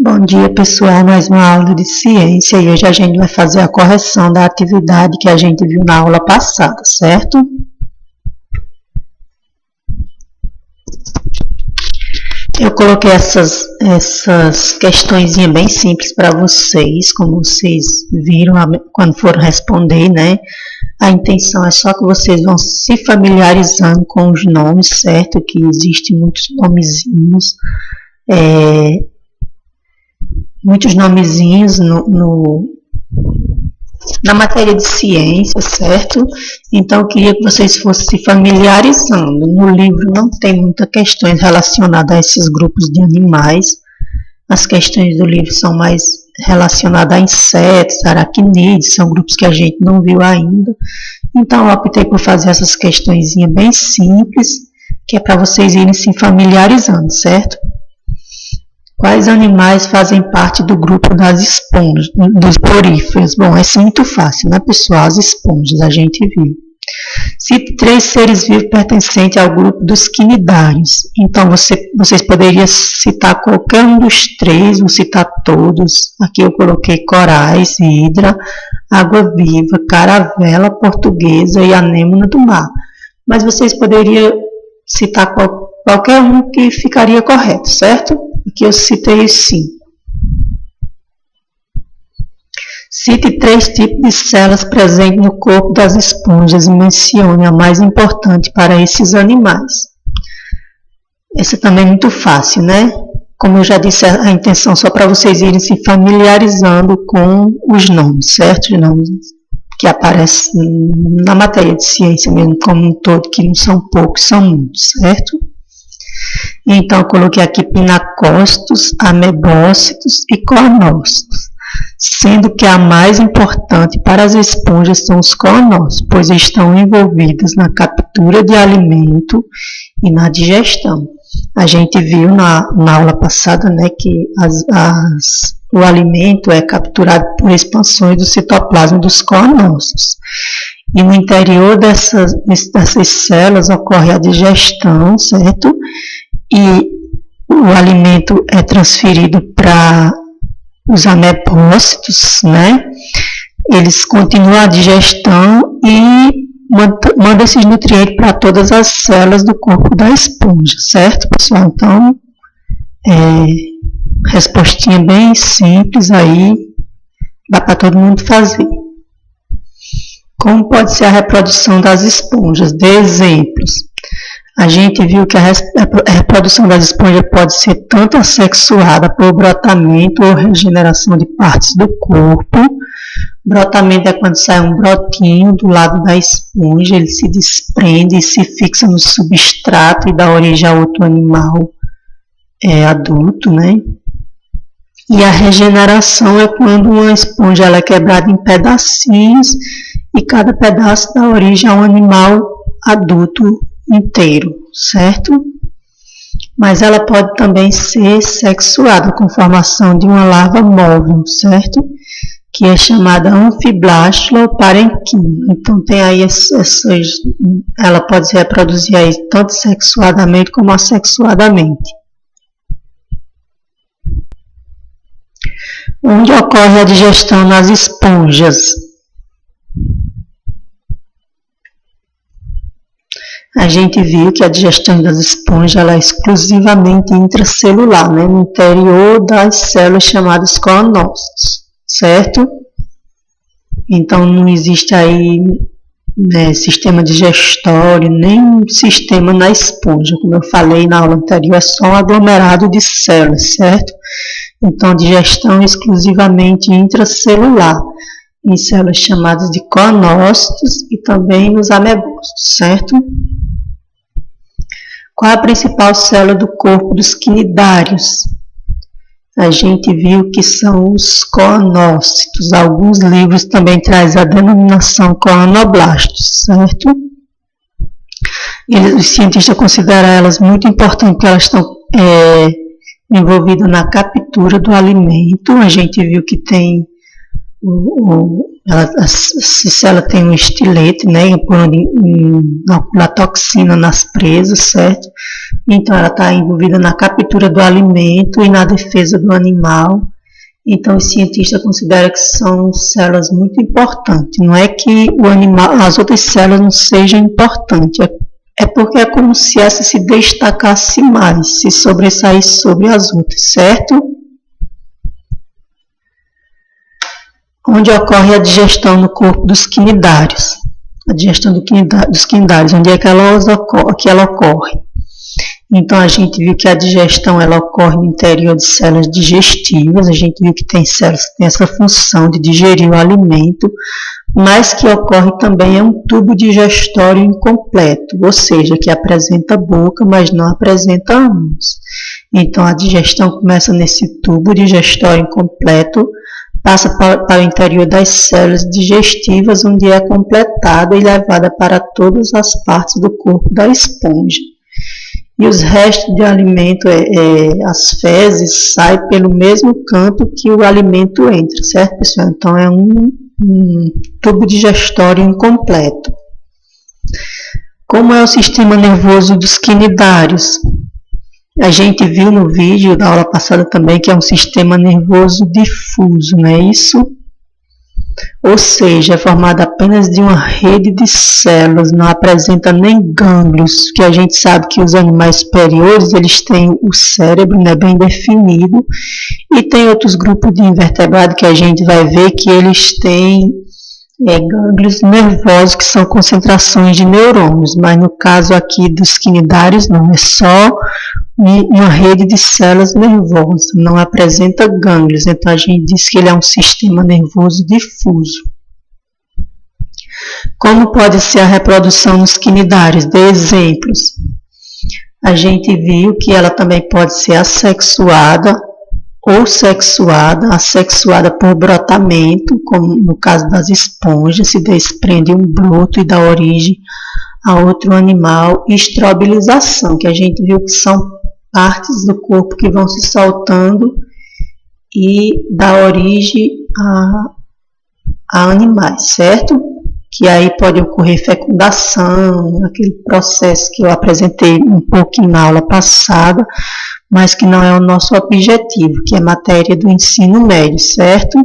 Bom dia, pessoal. Mais uma aula de ciência e hoje a gente vai fazer a correção da atividade que a gente viu na aula passada, certo? Eu coloquei essas questõezinhas bem simples para vocês, como vocês viram quando foram responder, né? A intenção é só que vocês vão se familiarizando com os nomes, certo? Que existem muitos nomezinhos na matéria de ciência, certo? Então, eu queria que vocês fossem se familiarizando. No livro não tem muitas questões relacionadas a esses grupos de animais. As questões do livro são mais relacionadas a insetos, aracnídeos, são grupos que a gente não viu ainda. Então, eu optei por fazer essas questõezinhas bem simples, que é para vocês irem se familiarizando, certo? Quais animais fazem parte do grupo das esponjas, dos poríferos? Bom, essa é muito fácil, né, pessoal? As esponjas, a gente viu. Cite 3 seres vivos pertencentes ao grupo dos quinidários. Então, vocês poderiam citar qualquer um dos 3, vou citar todos. Aqui eu coloquei corais, hidra, água-viva, caravela portuguesa e anêmona do mar. Mas vocês poderiam citar qualquer um que ficaria correto, certo? Aqui eu citei os 5. Cite 3 tipos de células presentes no corpo das esponjas e mencione a mais importante para esses animais. Essa também é muito fácil, né? Como eu já disse, a intenção é só para vocês irem se familiarizando com os nomes, certo? Os nomes que aparecem na matéria de ciência mesmo, como um todo, que não são poucos, são muitos, certo? Então, eu coloquei aqui pinacócitos, amebócitos e coanócitos, sendo que a mais importante para as esponjas são os coanócitos, pois estão envolvidos na captura de alimento e na digestão. A gente viu na aula passada, né, que o alimento é capturado por expansões do citoplasma dos coanócitos. E no interior dessas células ocorre a digestão, certo? E o alimento é transferido para os amebócitos, né? Eles continuam a digestão e mandam esses nutrientes para todas as células do corpo da esponja, certo, pessoal? Então, respostinha bem simples aí, dá para todo mundo fazer. Como pode ser a reprodução das esponjas? Dê exemplos. A gente viu que a reprodução das esponjas pode ser tanto assexuada por brotamento ou regeneração de partes do corpo. Brotamento é quando sai um brotinho do lado da esponja, ele se desprende e se fixa no substrato e dá origem a outro animal adulto, né? E a regeneração é quando uma esponja ela é quebrada em pedacinhos e cada pedaço dá origem a um animal adulto inteiro, certo? Mas ela pode também ser sexuada com formação de uma larva móvel, certo? Que é chamada anfiblástula ou parenquima. Então tem aí ela pode se reproduzir aí tanto sexuadamente como assexuadamente. Onde ocorre a digestão nas esponjas? A gente viu que a digestão das esponjas ela é exclusivamente intracelular, né? No interior das células chamadas coanócitos, certo? Então não existe aí sistema digestório, nem sistema na esponja. Como eu falei na aula anterior, é só um aglomerado de células, certo? Então a digestão é exclusivamente intracelular, em células chamadas de coanócitos e também nos amebócitos, certo? Qual a principal célula do corpo dos quinidários? A gente viu que são os coanócitos. Alguns livros também trazem a denominação coanoblastos, certo? Os cientistas consideram elas muito importantes porque elas estão envolvidas na captura do alimento. A gente viu que tem Se ela tem um estilete, né, por onde inocular toxina nas presas, certo? Então ela está envolvida na captura do alimento e na defesa do animal. Então os cientistas consideram que são células muito importantes. Não é que o animal, as outras células não sejam importantes, é porque é como se essa se destacasse mais, se sobressaísse sobre as outras, certo? Onde ocorre a digestão no corpo dos quinidários. A digestão dos quinidários, onde é que ela ocorre. Então, a gente viu que a digestão ela ocorre no interior de células digestivas, a gente viu que tem células que têm essa função de digerir o alimento, mas que ocorre também é um tubo digestório incompleto, ou seja, que apresenta boca, mas não apresenta ânus. Então, a digestão começa nesse tubo digestório incompleto, passa para o interior das células digestivas, onde é completada e levada para todas as partes do corpo da esponja. E os restos de alimento, as fezes, saem pelo mesmo canto que o alimento entra, certo, pessoal? Então, é um tubo digestório incompleto. Como é o sistema nervoso dos quinidários? A gente viu no vídeo da aula passada também que é um sistema nervoso difuso, não é isso? Ou seja, é formado apenas de uma rede de células, não apresenta nem gânglios, que a gente sabe que os animais superiores, eles têm o cérebro, né, bem definido, e tem outros grupos de invertebrados que a gente vai ver que eles têm gânglios nervosos, que são concentrações de neurônios, mas no caso aqui dos quinidários não, é só uma rede de células nervosas, não apresenta gânglios, então a gente diz que ele é um sistema nervoso difuso. Como pode ser a reprodução nos quinidários? Dê exemplos. A gente viu que ela também pode ser assexuada ou sexuada, assexuada por brotamento, como no caso das esponjas, se desprende um broto e dá origem a outro animal, e estrobilização, que a gente viu que são partes do corpo que vão se soltando e dá origem a animais, certo? Que aí pode ocorrer fecundação, aquele processo que eu apresentei um pouquinho na aula passada, mas que não é o nosso objetivo, que é matéria do ensino médio, certo?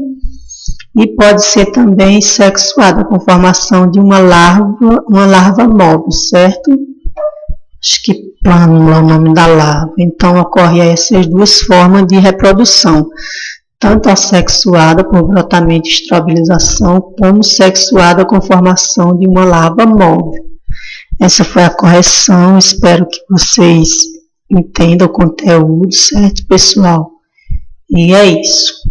E pode ser também sexuada com formação de uma larva móvel, certo? Acho que plano é o nome da larva. Então, ocorre essas duas formas de reprodução, tanto a sexuada por brotamento e estrobilização, como sexuada com formação de uma larva móvel. Essa foi a correção, espero que vocês entendam o conteúdo, certo, pessoal? E é isso.